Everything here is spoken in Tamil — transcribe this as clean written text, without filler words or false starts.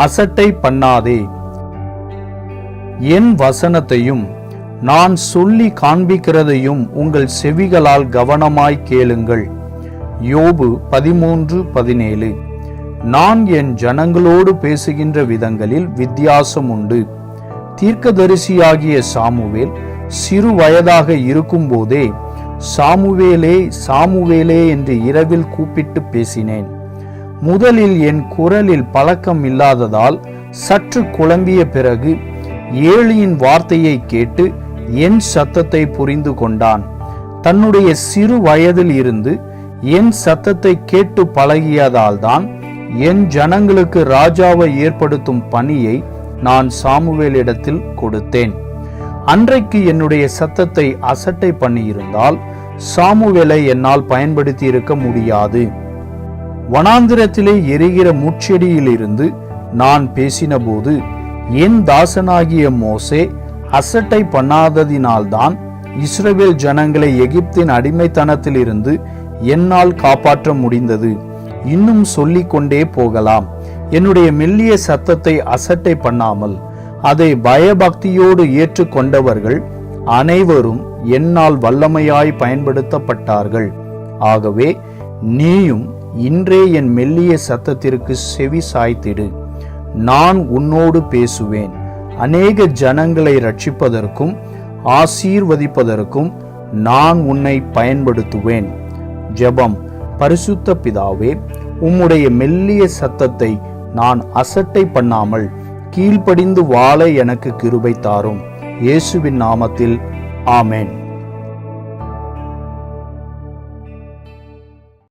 அசட்டை பண்ணாதே. என் வசனத்தையும் நான் சொல்லி காண்பிக்கிறதையும் உங்கள் செவிகளால் கவனமாய் கேளுங்கள். யோபு 13:17. நான் என் ஜனங்களோடு பேசுகின்ற விதங்களில் வித்தியாசம் உண்டு. தீர்க்கதரிசியாகிய சாமுவேல் சிறு வயதாக இருக்கும் போதே சாமுவேலே சாமுவேலே என்று இரவில் கூப்பிட்டு பேசினேன். முதலில் என் குரலில் பழக்கம் இல்லாததால் சற்று குழம்பிய பிறகு ஏலியின் வார்த்தையை கேட்டு என் சத்தத்தை புரிந்து கொண்டான். தன்னுடைய சிறு வயதில் இருந்து என் சத்தத்தை கேட்டு பழகியதால் தான் என் ஜனங்களுக்கு ராஜாவை ஏற்படுத்தும் பணியை நான் சாமுவேலிடத்தில் கொடுத்தேன். அன்றைக்கு என்னுடைய சத்தத்தை அசட்டை பண்ணியிருந்தால் சாமுவேலை என்னால் பயன்படுத்தி இருக்க முடியாது. வனாந்திரத்திலே எரிகிற முட்செடியிலிருந்து நான் பேசின போது என் தாசனாகிய மோசே அசட்டை பண்ணாததினால்தான் இஸ்ரவேல் ஜனங்களை எகிப்தின் அடிமைத்தனத்திலிருந்து என்னால் காப்பாற்ற முடிந்தது. இன்னும் சொல்லிக் கொண்டே போகலாம். என்னுடைய மெல்லிய சத்தத்தை அசட்டை பண்ணாமல் அதை பயபக்தியோடு ஏற்றுக்கொண்டவர்கள் அனைவரும் என்னால் வல்லமையாய் பயன்படுத்தப்பட்டார்கள். ஆகவே நீயும் இன்றே என் மெல்லிய சத்தத்திற்கு செவி சாய்த்திடு. நான் உன்னோடு பேசுவேன். அநேக ஜனங்களை ரட்சிப்பதற்கும் ஆசீர்வதிப்பதற்கும் நான் உன்னை பயன்படுத்துவேன். ஜெபம். பரிசுத்த பிதாவே, உம்முடைய மெல்லிய சத்தத்தை நான் அசட்டை பண்ணாமல் கீழ்ப்படிந்து வாழ எனக்கு கிருபை தாரும். இயேசுவின் நாமத்தில் ஆமென்.